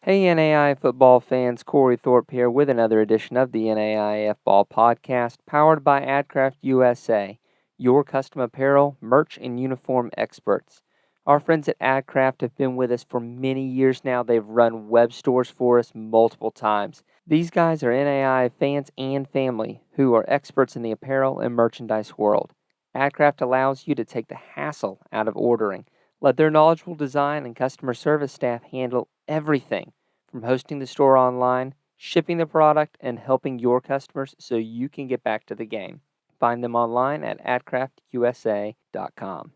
Hey NAIA football fans, Corey Thorpe here with another edition of the NAIAFBALL podcast powered by AdCraft USA, your custom apparel, merch, and uniform experts. Our friends at AdCraft have been with us for many years now. They've run web stores for us multiple times. These guys are NAIA fans and family who are experts in the apparel and merchandise world. AdCraft allows you to take the hassle out of ordering. Let their knowledgeable design and customer service staff handle everything from hosting the store online, shipping the product, and helping your customers so you can get back to the game. Find them online at adcraftusa.com.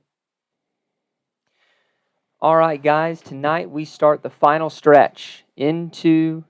All right, guys, tonight we start the final stretch into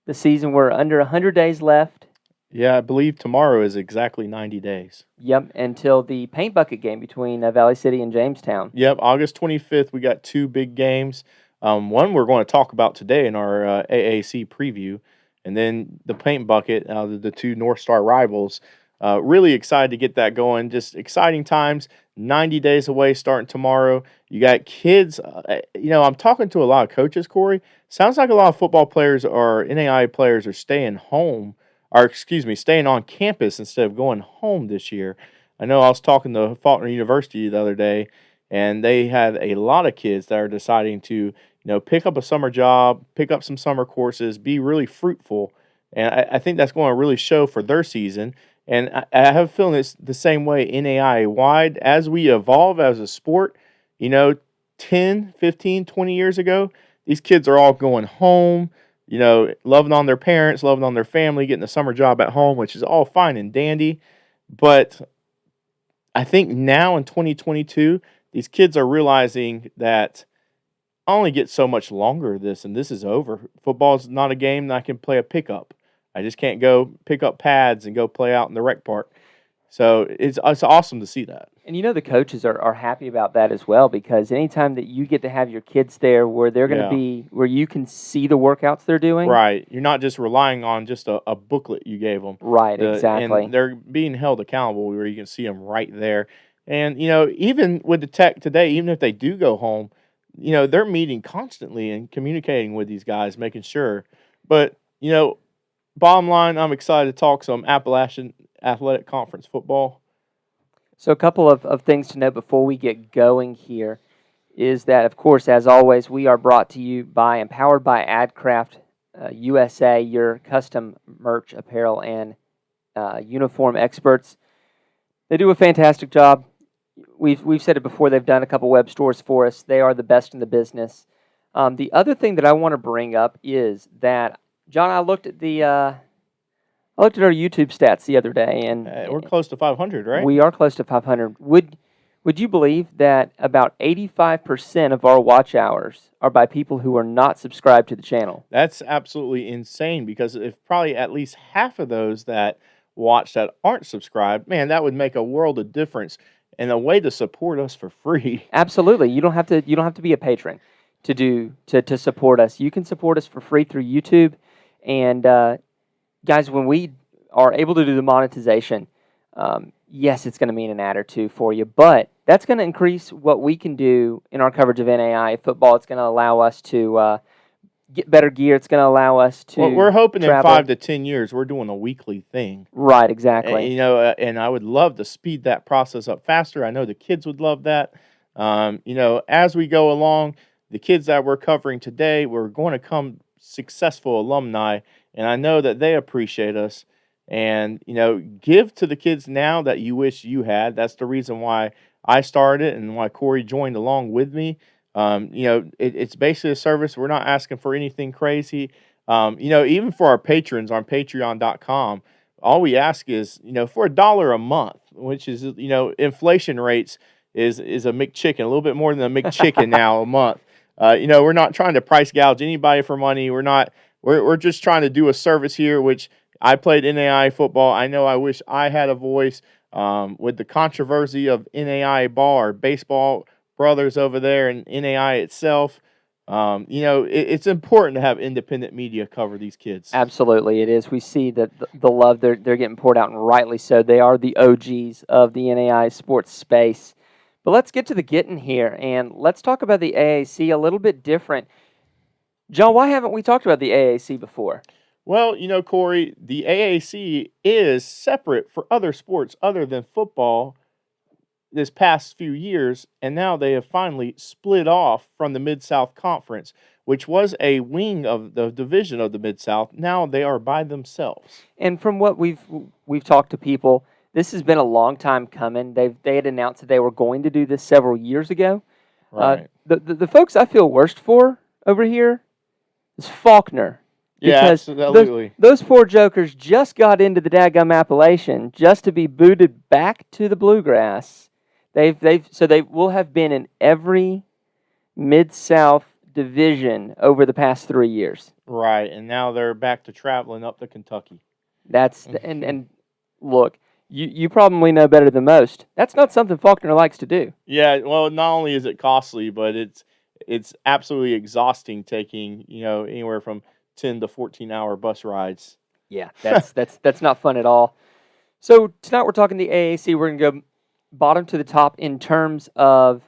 the season. We're under 100 days left. Yeah, I believe tomorrow is exactly 90 days. Yep, until the paint bucket game between Valley City and Jamestown. Yep, August 25th, we got two big games. One we're going to talk about today in our AAC preview, and then the paint bucket, the two North Star rivals. Really excited to get that going. Just exciting times. 90 days away starting tomorrow. You got kids. I'm talking to a lot of coaches, Corey. Sounds like a lot of football players or NAIA players are staying home. Staying on campus instead of going home this year. I know I was talking to Faulkner University the other day, and they had a lot of kids that are deciding to, pick up a summer job, pick up some summer courses, be really fruitful. And I think that's going to really show for their season. And I have a feeling it's the same way NAIA wide. As we evolve as a sport, 10, 15, 20 years ago, these kids are all going home, loving on their parents, loving on their family, getting a summer job at home, which is all fine and dandy. But I think now in 2022, these kids are realizing that I only get so much longer of this, and this is over. Football is not a game that I can play a pickup. I just can't go pick up pads and go play out in the rec park. So it's awesome to see that. And the coaches are happy about that as well, because anytime that you get to have your kids there where they're going to be, where you can see the workouts they're doing. Right. You're not just relying on just a booklet you gave them. Right, exactly. And they're being held accountable where you can see them right there. And, even with the tech today, even if they do go home, they're meeting constantly and communicating with these guys, making sure. But, bottom line, I'm excited to talk some Appalachian Athletic Conference football. So a couple of things to note before we get going here is that, of course, as always, we are brought to you by and powered by AdCraft USA, your custom merch, apparel, and uniform experts. They do a fantastic job. We've said it before. They've done a couple web stores for us. They are the best in the business. The other thing that I want to bring up is that, John, I looked at our YouTube stats the other day, and we're close to 500, right? We are close to 500. Would you believe that about 85% of our watch hours are by people who are not subscribed to the channel? That's absolutely insane, because if probably at least half of those that watch that aren't subscribed, man, that would make a world of difference and a way to support us for free. Absolutely. You don't have to be a patron to support us. You can support us for free through YouTube. And guys, when we are able to do the monetization, yes, it's going to mean an ad or two for you, but that's going to increase what we can do in our coverage of NAIA football. It's going to allow us to get better gear. It's going to allow us to we're hoping travel. In 5 to 10 years, we're doing a weekly thing. Right, exactly. And I would love to speed that process up faster. I know the kids would love that. As we go along, the kids that we're covering today, we're going to come successful alumni, and I know that they appreciate us. And, give to the kids now that you wish you had. That's the reason why I started and why Cory joined along with me. It's basically a service. We're not asking for anything crazy. Even for our patrons on patreon.com, all we ask is, for $1 a month, which is, inflation rates is a McChicken, a little bit more than a McChicken now a month. We're not trying to price gouge anybody for money. We're just trying to do a service here, which I played NAIA football. I know I wish I had a voice with the controversy of NAIA ball or baseball brothers over there and NAIA itself. It's important to have independent media cover these kids. Absolutely, it is. We see that the love they're getting poured out, and rightly so. They are the OGs of the NAIA sports space. But let's get to the getting here, and let's talk about the AAC a little bit different. John, why haven't we talked about the AAC before? Well, Corey, the AAC is separate for other sports other than football this past few years, and now they have finally split off from the Mid-South Conference, which was a wing of the division of the Mid-South. Now they are by themselves. And from what we've talked to people, this has been a long time coming. They had announced that they were going to do this several years ago. Right. The folks I feel worst for over here is Faulkner. Yeah, Because absolutely. those poor jokers just got into the daggum Appalachian just to be booted back to the bluegrass. They will have been in every Mid-South division over the past 3 years. Right, and now they're back to traveling up to Kentucky. And look, you probably know better than most. That's not something Faulkner likes to do. Yeah, well, not only is it costly, but it's absolutely exhausting taking, anywhere from 10 to 14-hour bus rides. Yeah, that's not fun at all. So tonight we're talking the AAC. We're going to go bottom to the top in terms of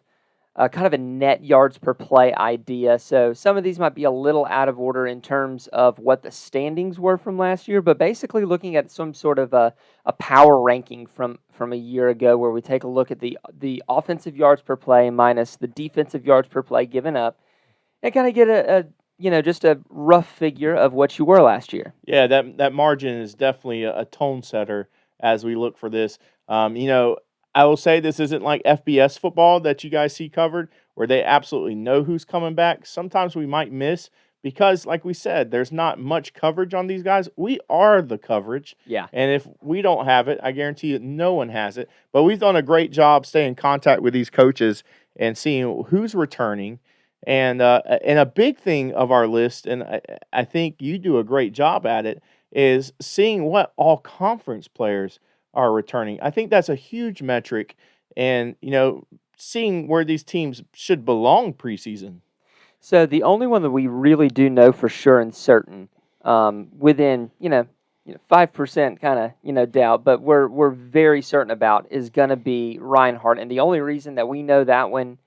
kind of a net yards per play idea. So some of these might be a little out of order in terms of what the standings were from last year, but basically looking at some sort of a power ranking from a year ago where we take a look at the offensive yards per play minus the defensive yards per play given up and kind of get a just a rough figure of what you were last year. Yeah, that margin is definitely a tone setter as we look for this. I will say this isn't like FBS football that you guys see covered, where they absolutely know who's coming back. Sometimes we might miss because, like we said, there's not much coverage on these guys. We are the coverage. Yeah. And if we don't have it, I guarantee you no one has it. But we've done a great job staying in contact with these coaches and seeing who's returning. And a big thing of our list, and I think you do a great job at it, is seeing what all conference players are returning. I think that's a huge metric, and seeing where these teams should belong preseason. So the only one that we really do know for sure and certain, within 5% kind of doubt, but we're very certain about is going to be Reinhardt, and the only reason that we know that one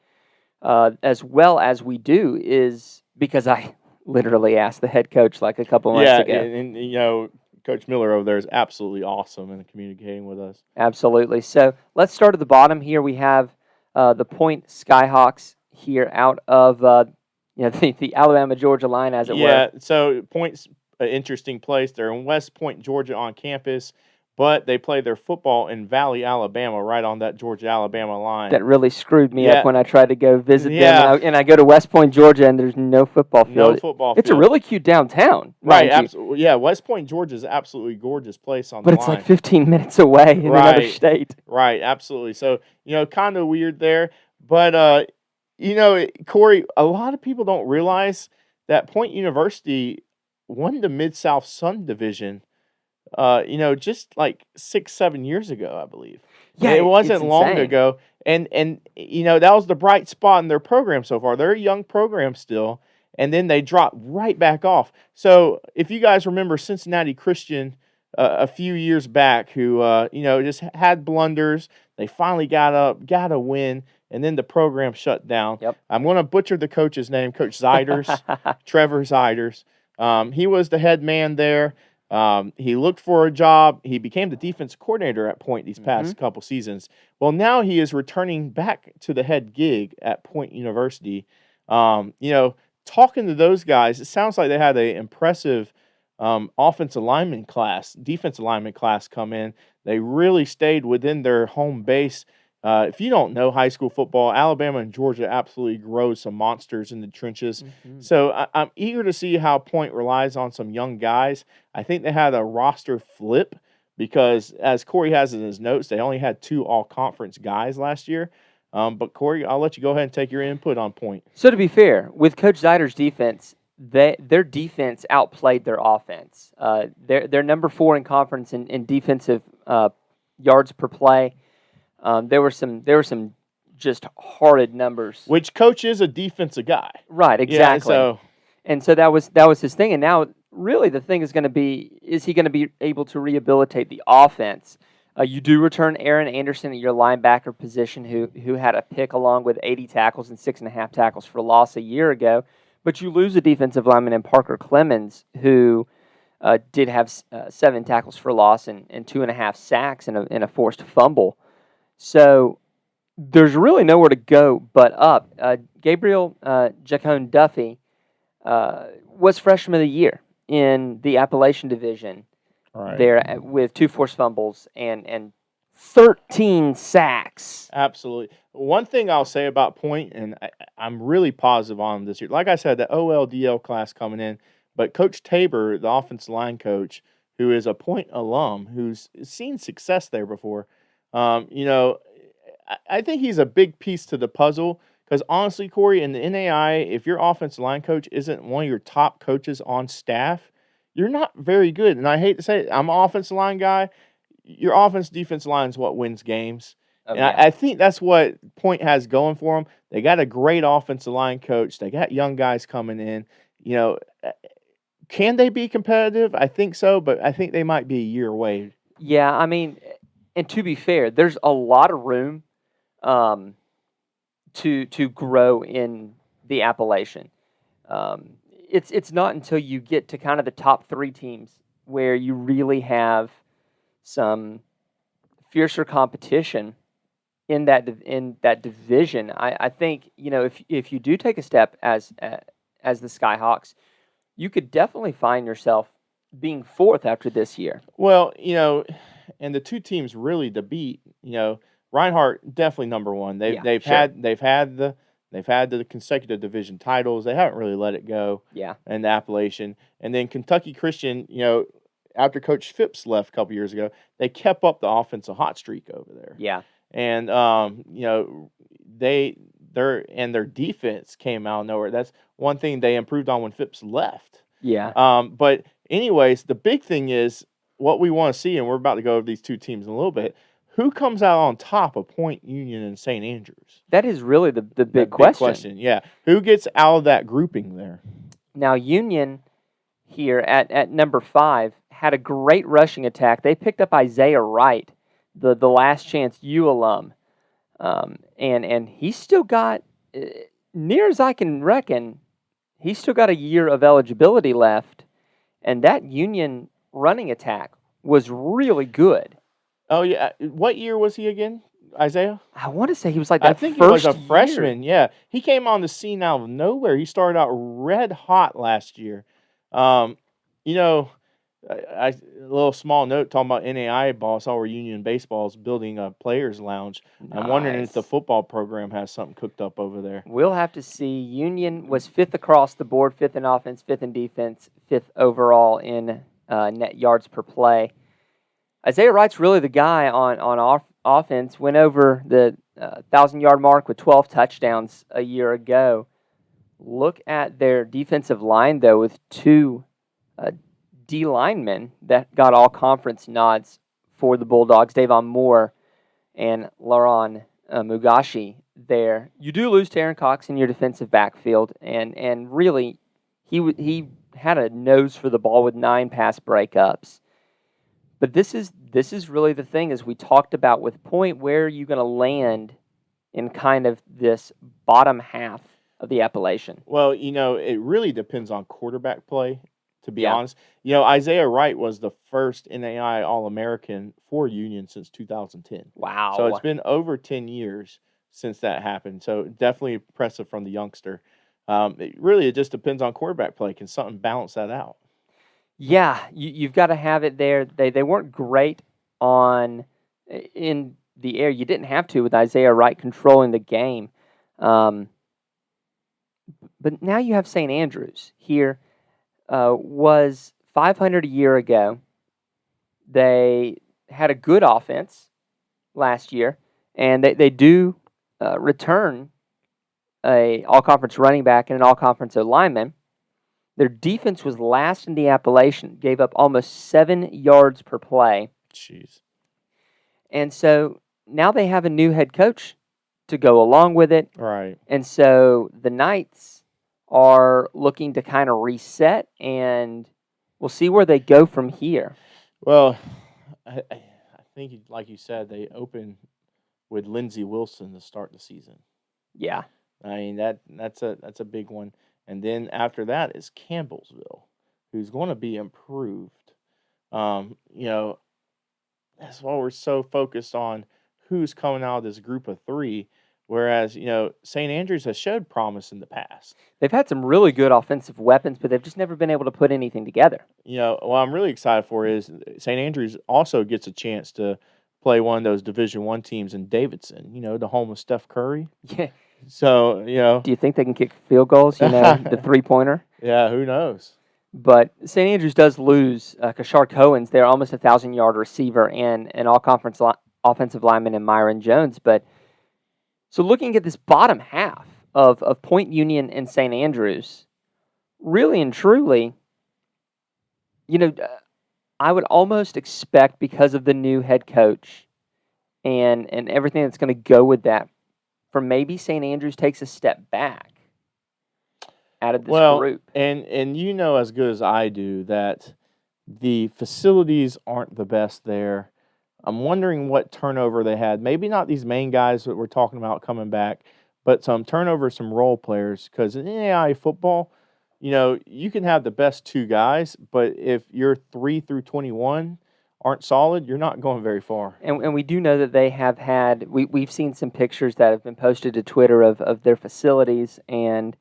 as well as we do is because I literally asked the head coach like a couple months ago. Yeah, and Coach Miller over there is absolutely awesome in communicating with us. Absolutely. So let's start at the bottom here. We have the Point Skyhawks here out of the Alabama-Georgia line, as it were. Yeah, so Point's an interesting place. They're in West Point, Georgia on campus, but they play their football in Valley, Alabama, right on that Georgia-Alabama line. That really screwed me up when I tried to go visit them. And I go to West Point, Georgia, and there's no football field. No football field. It's a really cute downtown. Right, absolutely. Yeah, West Point, Georgia is an absolutely gorgeous place on the line. But it's like 15 minutes away in another state. Right, absolutely. So, kind of weird there. But, Corey, a lot of people don't realize that Point University won the Mid-South Sun Division just like 6-7 years ago, I believe. Yeah, it wasn't long ago, and that was the bright spot in their program so far. They're a young program still, and then they dropped right back off. So if you guys remember Cincinnati Christian a few years back, who just had blunders, they finally got up, got a win, and then the program shut down. Yep. I'm going to butcher the coach's name, Coach Ziders, Trevor Ziders. He was the head man there. He looked for a job. He became the defense coordinator at Point these past couple seasons. Well, now he is returning back to the head gig at Point University. Talking to those guys, it sounds like they had an impressive defensive lineman class come in. They really stayed within their home base. If you don't know high school football, Alabama and Georgia absolutely grow some monsters in the trenches. So I'm eager to see how Point relies on some young guys. I think they had a roster flip because, as Corey has in his notes, they only had 2 all-conference guys last year. But, Corey, I'll let you go ahead and take your input on Point. So, to be fair, with Coach Zider's defense, their defense outplayed their offense. They're number 4 in conference in defensive yards per play. There were some just horrid numbers. Which Coach is a defensive guy, right? Exactly. Yeah, so that was his thing. And now, really, the thing is going to be: is he going to be able to rehabilitate the offense? You do return Aaron Anderson at your linebacker position, who had a pick along with 80 tackles and 6.5 tackles for loss a year ago. But you lose a defensive lineman in Parker Clemens, who did have 7 tackles for loss and 2.5 sacks in a forced fumble. So there's really nowhere to go but up. Gabriel Jaquan Duffy was Freshman of the Year in the Appalachian Division there with 2 forced fumbles and 13 sacks. Absolutely. One thing I'll say about Point, and I'm really positive on him this year. Like I said, the OLDL class coming in, but Coach Tabor, the offensive line coach, who is a Point alum, who's seen success there before, I think he's a big piece to the puzzle. Because honestly, Corey, in the NAI, if your offensive line coach isn't one of your top coaches on staff, you're not very good. And I hate to say it, I'm an offensive line guy. Your offense defense line is what wins games. And I think that's what Point has going for them. They got a great offensive line coach. They got young guys coming in. Can they be competitive? I think so, but I think they might be a year away. Yeah, I mean, and to be fair, there's a lot of room to grow in the Appalachian. It's not until you get to kind of the top 3 teams where you really have some fiercer competition in that division. I think if you do take a step as the Skyhawks, you could definitely find yourself being 4th after this year. Well, and the 2 teams really to beat, Reinhardt definitely number 1. They've had the consecutive division titles. They haven't really let it go. Yeah. In the Appalachian, and then Kentucky Christian, after Coach Phipps left a couple years ago, they kept up the offensive hot streak over there. Yeah. And their defense came out of nowhere. That's one thing they improved on when Phipps left. Yeah. But anyways, the big thing is what we want to see, and we're about to go over these 2 teams in a little bit. Who comes out on top of Point Union and St. Andrews? That is really the big question. Yeah. Who gets out of that grouping there? Now, Union here at number 5 had a great rushing attack. They picked up Isaiah Wright, the last chance U alum. And he's still got, near as I can reckon, he's still got a year of eligibility left. And that Union running attack was really good. Oh, yeah. What year was he again, Isaiah? I want to say he was like that. I think he was a freshman. Yeah. He came on the scene out of nowhere. He started out red hot last year. A little small note talking about NAIAFBALL. I saw where Union Baseball is building a players' lounge. Nice. I'm wondering if the football program has something cooked up over there. We'll have to see. Union was 5th across the board, 5th in offense, 5th in defense, 5th overall in net yards per play. Isaiah Wright's really the guy on offense. Went over the 1,000-yard mark with 12 touchdowns a year ago. Look at their defensive line, though, with 2 D linemen that got all conference nods for the Bulldogs, Davon Moore and Laron Mugashi there. You do lose Taryn Cox in your defensive backfield, and really, he had a nose for the ball with 9 pass breakups. But this is really the thing, as we talked about with Point, where are you going to land in kind of this bottom half of the Appalachian? Well, it really depends on quarterback play, to be honest. Isaiah Wright was the first NAI All-American for Union since 2010. Wow. So it's been over 10 years since that happened. So definitely impressive from the youngster. It just depends on quarterback play. Can something balance that out? Yeah, you've got to have it there. They weren't great in the air. You didn't have to with Isaiah Wright controlling the game. But now you have St. Andrews here. Was 500 a year ago. They had a good offense last year, and they do return a all-conference running back and an all-conference lineman. Their defense was last in the Appalachian, gave up almost 7 yards per play. Jeez. And so now they have a new head coach to go along with it. Right. And so the Knights are looking to kind of reset, and we'll see where they go from here. Well, I think, like you said, they open with Lindsey Wilson to start the season. Yeah. I mean, that's a big one. And then after that is Campbellsville, who's going to be improved. You know, that's why we're so focused on who's coming out of this group of three. Whereas, St. Andrews has showed promise in the past. They've had some really good offensive weapons, but they've just never been able to put anything together. What I'm really excited for is St. Andrews also gets a chance to play one of those Division I teams in Davidson, the home of Steph Curry. Yeah. So, Do you think they can kick field goals, the three-pointer? Yeah, who knows? But St. Andrews does lose Kashar Cohen's. They're almost a 1,000-yard receiver and an all-conference offensive lineman in Myron Jones. But so looking at this bottom half of Point Union and St. Andrews, really and truly, I would almost expect, because of the new head coach and everything that's going to go with that, for maybe St. Andrews takes a step back out of this group. And you know as good as I do that the facilities aren't the best there. I'm wondering what turnover they had. Maybe not these main guys that we're talking about coming back, but some turnover, some role players. Because in NAIA football, you can have the best two guys, but if your 3 through 21 aren't solid, you're not going very far. And we do know that they have had, we've seen some pictures that have been posted to Twitter of their facilities and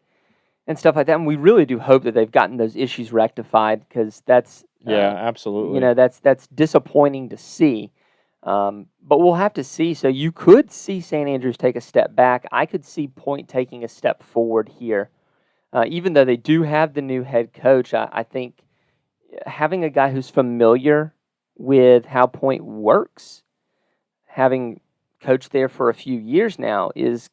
stuff like that. And we really do hope that they've gotten those issues rectified, because that's absolutely. That's disappointing to see. But we'll have to see. So you could see St. Andrews take a step back. I could see Point taking a step forward here. Even though they do have the new head coach, I think having a guy who's familiar with how Point works, having coached there for a few years now, is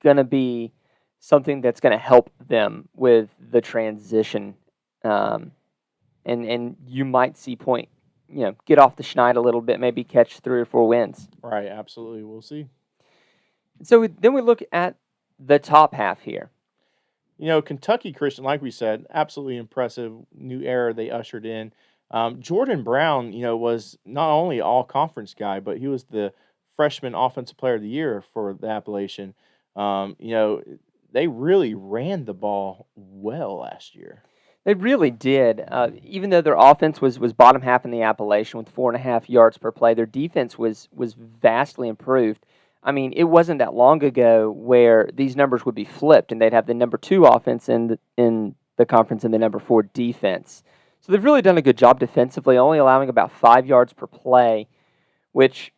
going to be something that's going to help them with the transition. And you might see Point, get off the schneid a little bit, maybe catch 3 or 4 wins. Right, absolutely. We'll see. So then we look at the top half here. Kentucky Christian, like we said, absolutely impressive new era they ushered in. Jordan Brown, was not only all-conference guy, but he was the freshman offensive player of the year for the Appalachian. They really ran the ball well last year. They really did. Even though their offense was bottom half in the Appalachian with 4.5 yards per play, their defense was vastly improved. I mean, it wasn't that long ago where these numbers would be flipped, and they'd have the number 2 offense in the conference and the number 4 defense. So they've really done a good job defensively, only allowing about 5 yards per play, which,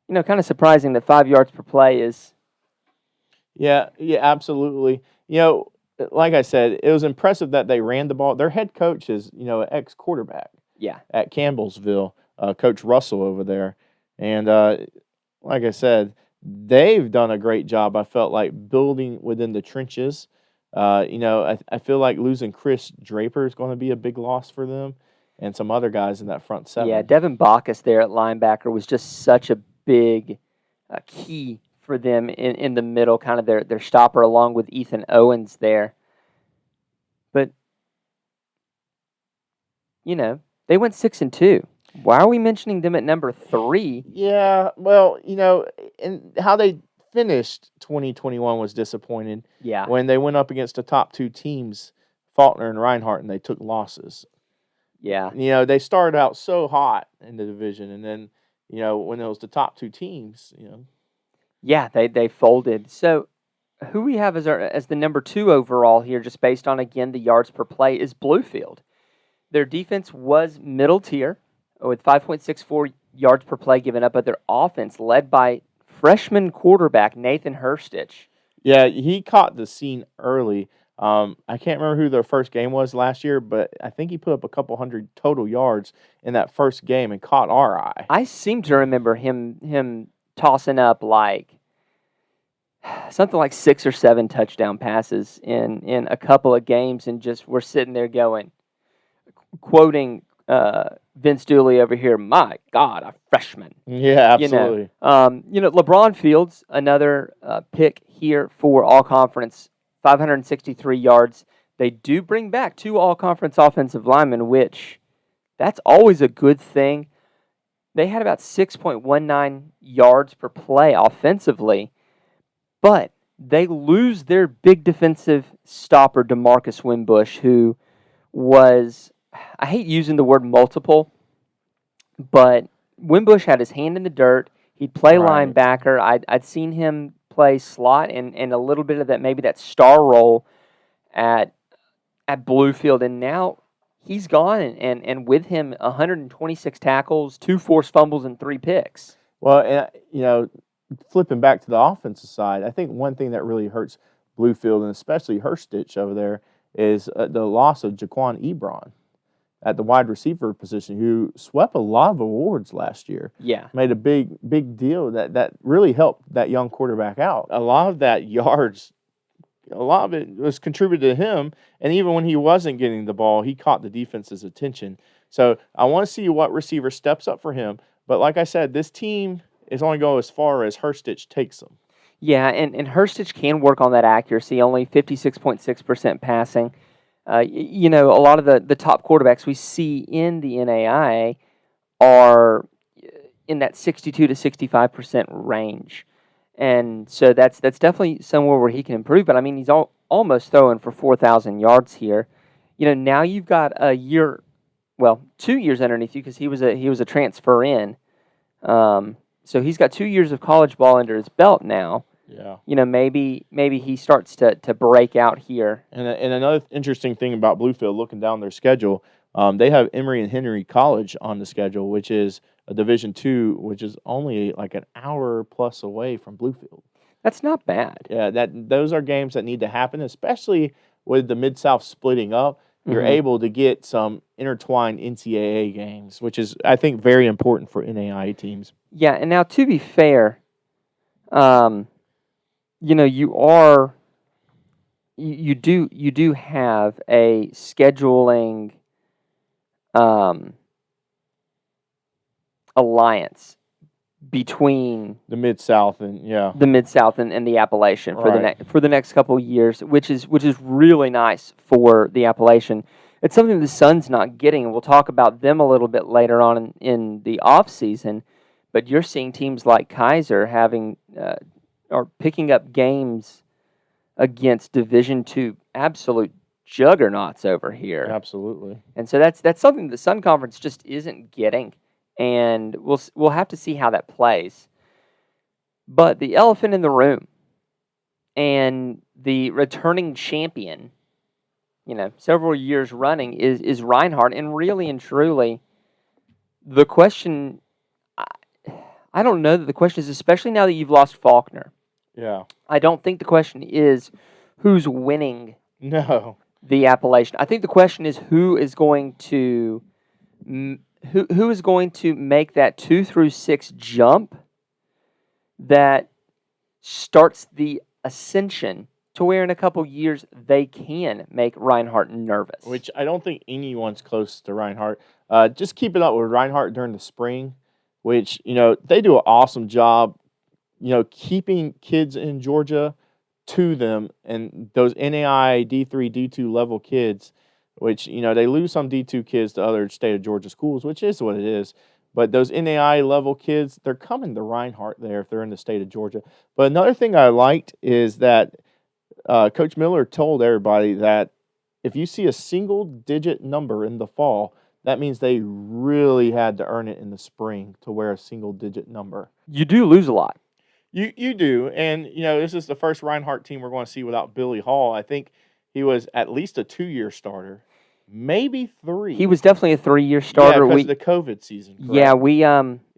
kind of surprising that 5 yards per play is. Yeah, absolutely. Like I said, it was impressive that they ran the ball. Their head coach is, an ex-quarterback. Yeah. At Campbellsville, Coach Russell over there. And like I said, they've done a great job, I felt like, building within the trenches. I feel like losing Chris Draper is going to be a big loss for them and some other guys in that front seven. Yeah, Devin Bacchus there at linebacker was just such a big key for them in the middle, kind of their stopper, along with Ethan Owens there. But, they went 6-2. Why are we mentioning them at number 3? Yeah, well, and how they finished 2021 was disappointing. Yeah. When they went up against the top 2 teams, Faulkner and Reinhardt, and they took losses. Yeah. They started out so hot in the division, and then, when it was the top 2 teams, Yeah, they folded. So who we have as the number 2 overall here, just based on, again, the yards per play, is Bluefield. Their defense was middle tier with 5.64 yards per play given up, but their offense, led by freshman quarterback Nathan Herstich. Yeah, he caught the scene early. I can't remember who their first game was last year, but I think he put up a couple hundred total yards in that first game and caught our eye. I seem to remember him tossing up something like 6 or 7 touchdown passes in a couple of games, and just we're sitting there quoting Vince Dooley over here, my God, a freshman. Yeah, absolutely. LeBron Fields, another pick here for all-conference, 563 yards. They do bring back 2 all-conference offensive linemen, which that's always a good thing. They had about 6.19 yards per play offensively, but they lose their big defensive stopper, DeMarcus Wimbush, who was, I hate using the word multiple, but Wimbush had his hand in the dirt. He'd play Right. linebacker. I'd seen him play slot and a little bit of that, maybe that star role at Bluefield, and now he's gone, and with him 126 tackles, 2 forced fumbles, and 3 picks. Well, and flipping back to the offensive side, I think one thing that really hurts Bluefield and especially Hurstich over there is the loss of Jaquan Ebron at the wide receiver position, who swept a lot of awards last year. Yeah. Made a big deal that really helped that young quarterback out. A lot of that yards, a lot of it was contributed to him, and even when he wasn't getting the ball, he caught the defense's attention. So I want to see what receiver steps up for him. But like I said, this team is only going as far as Hurstich takes them. Yeah, and Hurstich can work on that accuracy, only 56.6% passing. A lot of the top quarterbacks we see in the NAIA are in that 62 to 65% range. And so that's definitely somewhere where he can improve. But, I mean, he's almost throwing for 4,000 yards here. Now you've got 2 years underneath you because he was a transfer in. So he's got 2 years of college ball under his belt now. Yeah. Maybe he starts to break out here. And another interesting thing about Bluefield, looking down their schedule, they have Emory and Henry College on the schedule, which is a Division II, which is only like an hour plus away from Bluefield. That's not bad. Yeah, those are games that need to happen, especially with the Mid-South splitting up. You're able to get some intertwined NCAA games, which is, I think, very important for NAIA teams. Yeah, and now to be fair, you do have a scheduling alliance between the Mid-South and the Appalachian Right. for the next couple of years, which is really nice for the Appalachian. It's something the Sun's not getting, and we'll talk about them a little bit later on in the off season. But you're seeing teams like Kaiser having or picking up games against Division II absolute juggernauts over here. Absolutely. And so that's something the Sun Conference just isn't getting, and we'll have to see how that plays. But the elephant in the room and the returning champion, several years running is Reinhardt, and really and truly, the question, I don't know that the question is, especially now that you've lost Faulkner. Yeah. I don't think the question is who's winning No. the Appalachian. I think the question is who is going to make that 2 through 6 jump that starts the ascension to where in a couple years they can make Reinhardt nervous. Which I don't think anyone's close to Reinhardt. Just keeping up with Reinhardt during the spring, which, they do an awesome job, keeping kids in Georgia to them, and those NAIA D3, D2 level kids, which, they lose some D2 kids to other state of Georgia schools, which is what it is. But those NAIA level kids, they're coming to Reinhardt there if they're in the state of Georgia. But another thing I liked is that Coach Miller told everybody that if you see a single-digit number in the fall, that means they really had to earn it in the spring to wear a single-digit number. You do lose a lot. You do, and this is the first Reinhardt team we're going to see without Billy Hall. I think he was at least a 2-year starter, maybe 3. He was definitely a 3-year starter. Yeah, because of the COVID season. Correct? Yeah,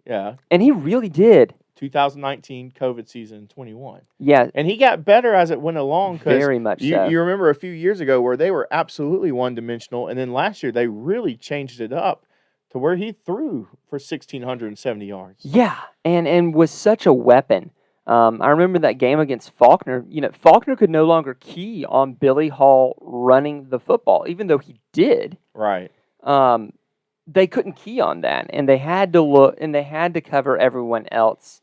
Yeah, and he really did. 2019 COVID season 21. Yeah, and he got better as it went along. Very much so. You remember a few years ago where they were absolutely one-dimensional, and then last year they really changed it up to where he threw for 1,670 yards. Yeah, and was such a weapon. I remember that game against Faulkner. Faulkner could no longer key on Billy Hall running the football, even though he did. Right. They couldn't key on that, and they had to look, and they had to cover everyone else.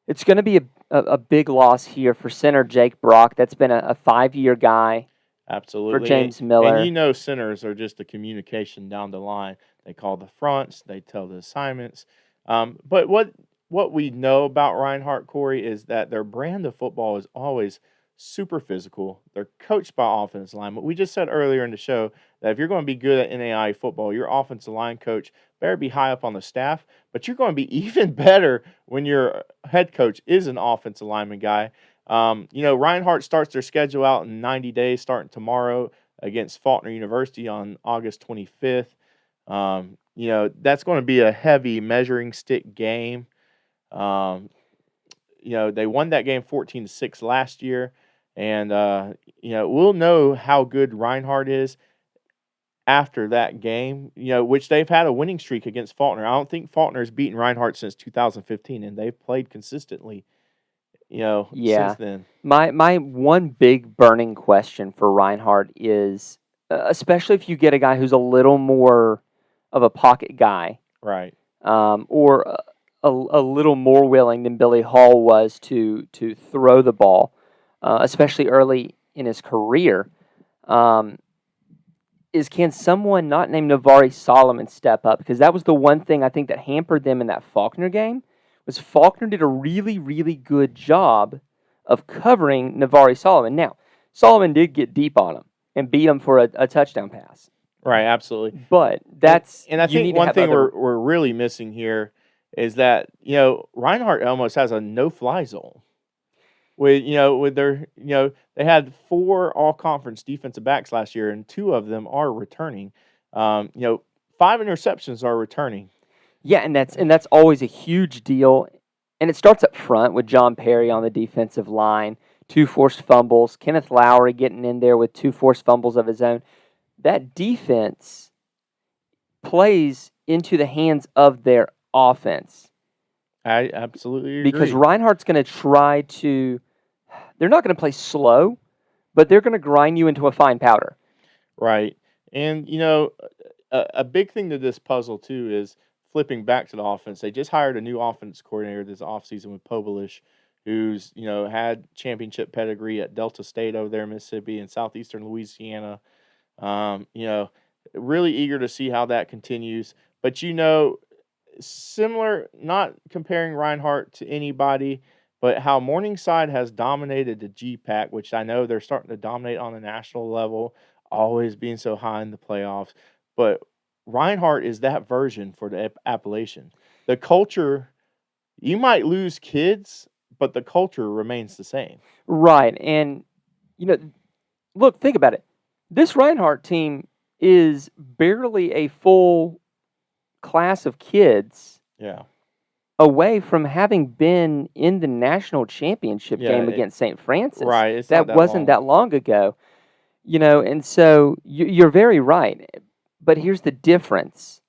It's going to be a big loss here for center Jake Brock. That's been a 5-year guy. Absolutely. For James Miller. And centers are just the communication down the line. They call the fronts. They tell the assignments. But what what we know about Reinhardt, Corey, is that their brand of football is always super physical. They're coached by offensive linemen. We just said earlier in the show that if you're going to be good at NAIA football, your offensive line coach better be high up on the staff, but you're going to be even better when your head coach is an offensive lineman guy. Reinhardt starts their schedule out in 90 days, starting tomorrow against Faulkner University on August 25th. That's going to be a heavy measuring stick game. They won that game 14-6 last year, and we'll know how good Reinhardt is after that game. Which they've had a winning streak against Faulkner. I don't think Faulkner's beaten Reinhardt since 2015, and they've played consistently. Since then. My one big burning question for Reinhardt is, especially if you get a guy who's a little more of a pocket guy, right? Or a little more willing than Billy Hall was to throw the ball, especially early in his career. Is can someone not named Navari Solomon step up? Because that was the one thing I think that hampered them in that Faulkner game. Was Faulkner did a really, really good job of covering Navari Solomon. Now, Solomon did get deep on him and beat him for a touchdown pass. Right, absolutely. But that's and I think one thing we're really missing here is that Reinhardt almost has a no-fly zone. With their they had 4 all-conference defensive backs last year, and 2 of them are returning. 5 interceptions are returning. Yeah, and that's always a huge deal. And it starts up front with John Perry on the defensive line, 2 forced fumbles, Kenneth Lowry getting in there with 2 forced fumbles of his own. That defense plays into the hands of their offense. I absolutely agree. Because Reinhardt's going to try to – they're not going to play slow, but they're going to grind you into a fine powder. Right. And, a big thing to this puzzle, too, is flipping back to the offense. They just hired a new offense coordinator this offseason with Povilish, who's, had championship pedigree at Delta State over there in Mississippi and southeastern Louisiana. Really eager to see how that continues. But, similar, not comparing Reinhardt to anybody, but how Morningside has dominated the GPAC, which I know they're starting to dominate on the national level, always being so high in the playoffs. But Reinhardt is that version for the Appalachian. The culture, you might lose kids, but the culture remains the same. Right. And, look, think about it. This Reinhardt team is barely a full class of kids away from having been in the national championship game against St. Francis. Right. That wasn't that long ago. And so you're very right. But here's the difference.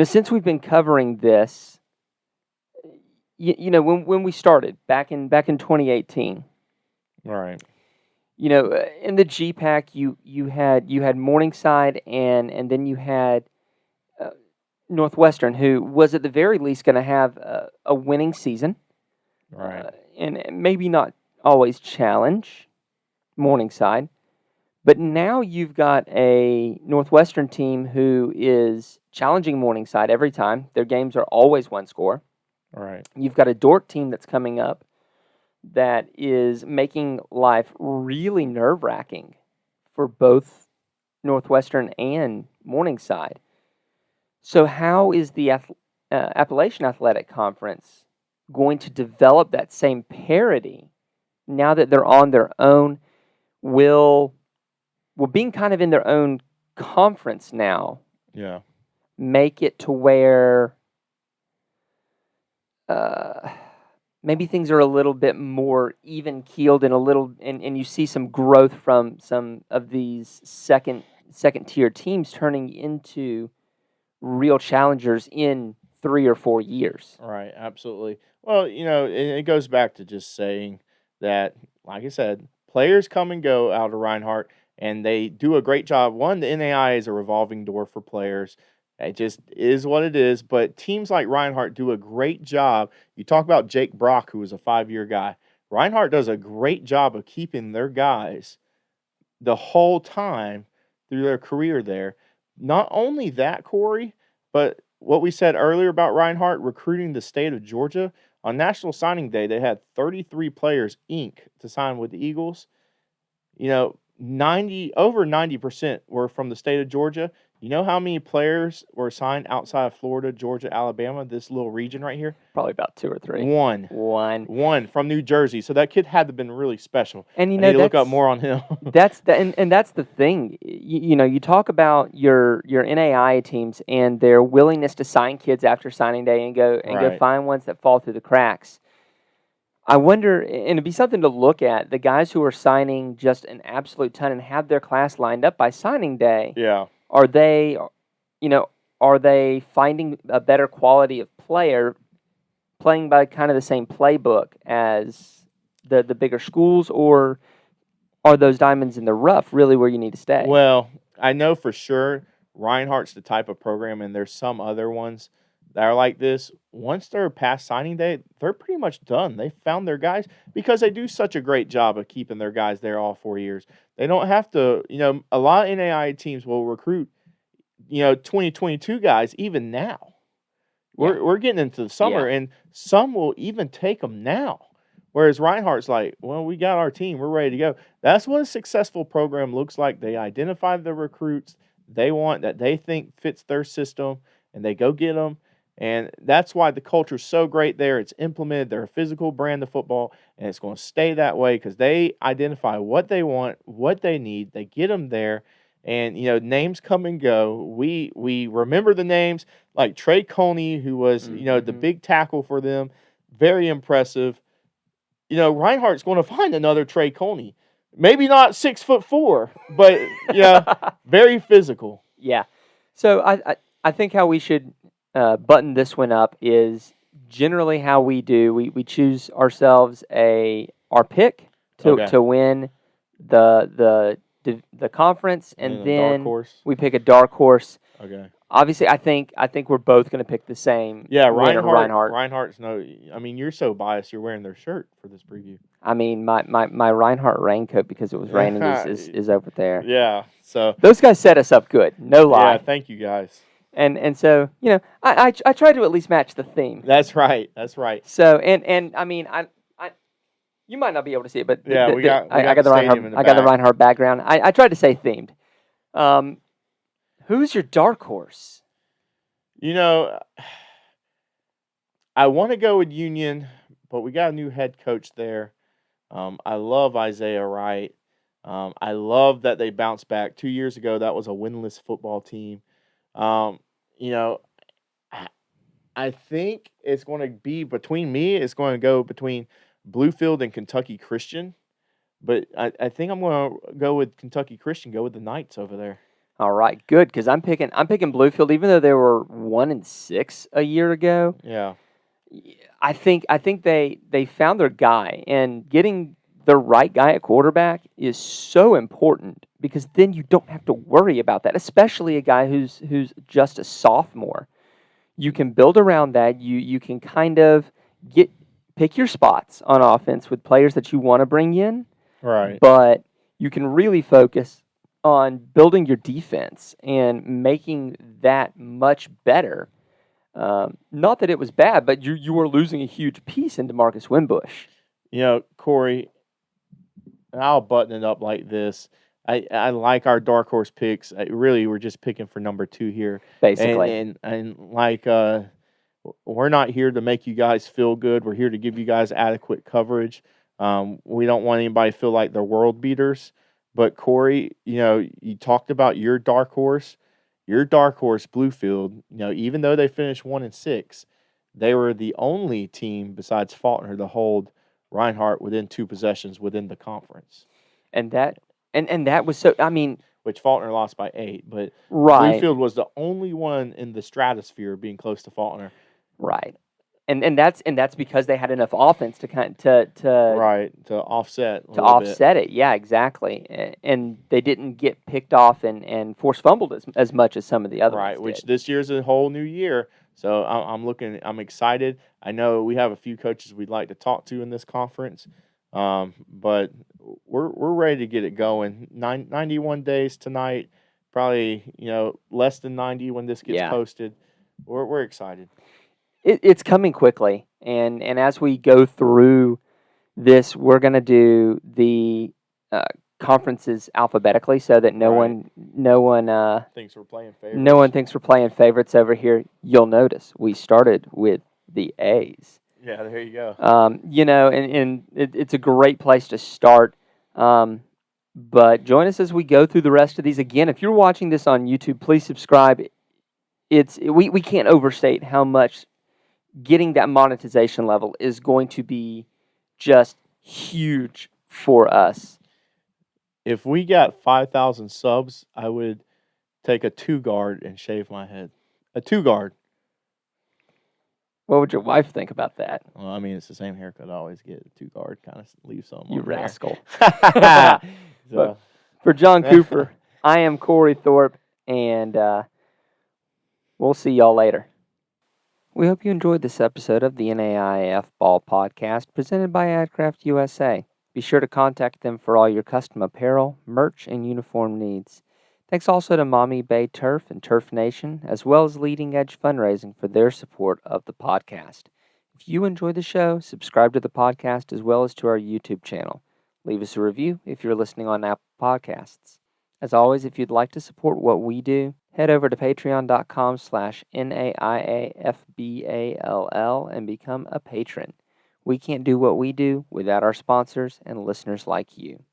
Since we've been covering this, when we started back in 2018. Right. In the GPAC, you had Morningside and then you had Northwestern, who was at the very least going to have a winning season, right, and maybe not always challenge Morningside. But now you've got a Northwestern team who is challenging Morningside every time. Their games are always one score. Right. You've got a Dordt team that's coming up that is making life really nerve-wracking for both Northwestern and Morningside. So how is the Appalachian Athletic Conference going to develop that same parity now that they're on their own? Will being kind of in their own conference now make it to where maybe things are a little bit more even-keeled and you see some growth from some of these second-tier teams turning into real challengers in 3 or 4 years. Right, absolutely. Well, it goes back to just saying that, like I said, players come and go out of Reinhardt, and they do a great job. One, the NAIA is a revolving door for players. It just is what it is. But teams like Reinhardt do a great job. You talk about Jake Brock, who was a 5-year guy. Reinhardt does a great job of keeping their guys the whole time through their career there. Not only that, Corey, but what we said earlier about Reinhardt recruiting the state of Georgia, On National Signing Day, they had 33 players inked to sign with the Eagles. 90% were from the state of Georgia. You know how many players were signed outside of Florida, Georgia, Alabama, this little region right here? Probably about 2 or 3. One from New Jersey. So that kid had to have been really special. And I need to look up more on him. That's the thing. You talk about your NAIA teams and their willingness to sign kids after signing day and go find ones that fall through the cracks. I wonder, and it'd be something to look at, the guys who are signing just an absolute ton and have their class lined up by signing day. Yeah. Are they finding a better quality of player playing by kind of the same playbook as the bigger schools, or are those diamonds in the rough really where you need to stay? Well, I know for sure Reinhardt's the type of program, and there's some other ones that are like this. Once they're past signing day, they're pretty much done. They found their guys because they do such a great job of keeping their guys there all 4 years. They don't have to, a lot of NAIA teams will recruit, 2022 guys even now. We're getting into the summer, and some will even take them now. Whereas Reinhardt's like, well, we got our team. We're ready to go. That's what a successful program looks like. They identify the recruits they want that they think fits their system, and they go get them. And that's why the culture is so great there. It's implemented. They're a physical brand of football, and it's going to stay that way because they identify what they want, what they need. They get them there. And, names come and go. We remember the names like Trey Coney, who was, the big tackle for them. Very impressive. Reinhardt's going to find another Trey Coney. Maybe not 6'4", but, very physical. Yeah. So I think how we should button this one up is generally how we do. We choose ourselves our pick to win the conference, and then we pick a dark horse. Okay. Obviously, I think we're both going to pick the same. Yeah, Reinhardt. Reinhardt's you're so biased. You're wearing their shirt for this preview. I mean, my Reinhardt raincoat, because it was raining, is over there. Yeah. So those guys set us up good. No lie. Yeah. Thank you guys. And so I try to at least match the theme. That's right. So and I mean I you might not be able to see it, but yeah, I got the Reinhardt. I got the Reinhardt background. I tried to say themed. Who's your dark horse? I want to go with Union, but we got a new head coach there. I love Isaiah Wright. I love that they bounced back. 2 years ago, that was a winless football team. I think it's going to be between me. It's going to go between Bluefield and Kentucky Christian. But I think I'm going to go with Kentucky Christian, go with the Knights over there. All right, good, because I'm picking Bluefield, even though they were 1-6 a year ago. Yeah. I think they found their guy, and getting the right guy at quarterback is so important, because then you don't have to worry about that, especially a guy who's just a sophomore. You can build around that. You can kind of pick your spots on offense with players that you want to bring in. Right. But you can really focus on building your defense and making that much better. Not that it was bad, but you were losing a huge piece in DeMarcus Wimbush. Cory, I'll button it up like this. I like our dark horse picks. Really, we're just picking for number 2 here. Basically. And we're not here to make you guys feel good. We're here to give you guys adequate coverage. We don't want anybody to feel like they're world beaters. But, Cory, you talked about your dark horse. Your dark horse, Bluefield, even though they finished 1-6, they were the only team besides Faulkner to hold Reinhardt within 2 possessions within the conference. And that was so, I mean, which Faulkner lost by 8, but right. Bluefield was the only one in the stratosphere being close to Faulkner. Right. And that's because they had enough offense to offset it. Yeah, exactly. And they didn't get picked off and force fumbled as much as some of the other ones did. Which this year's a whole new year. So I'm excited. I know we have a few coaches we'd like to talk to in this conference. But we're ready to get it going. 91 days tonight, probably less than 90 when this gets posted. We're excited. It's coming quickly. And as we go through this, we're going to do the conferences alphabetically so that no one thinks we're playing favorites. No one thinks we're playing favorites over here. You'll notice we started with the A's. Yeah, there you go. And it's a great place to start. But join us as we go through the rest of these. Again, if you're watching this on YouTube, please subscribe. We can't overstate how much getting that monetization level is going to be just huge for us. If we got 5,000 subs, I would take a 2-guard and shave my head. A 2-guard. What would your wife think about that? Well, I mean, it's the same haircut I always get. A 2-guard, kind of leave something. You on there. rascal. So. For John Cooper, I am Cory Thorpe, and we'll see y'all later. We hope you enjoyed this episode of the NAIAFBALL podcast presented by Adcraft USA. Be sure to contact them for all your custom apparel, merch, and uniform needs. Thanks also to Mommy Bay Turf and Turf Nation, as well as Leading Edge Fundraising for their support of the podcast. If you enjoy the show, subscribe to the podcast as well as to our YouTube channel. Leave us a review if you're listening on Apple Podcasts. As always, if you'd like to support what we do, head over to patreon.com/NAIAFBALL and become a patron. We can't do what we do without our sponsors and listeners like you.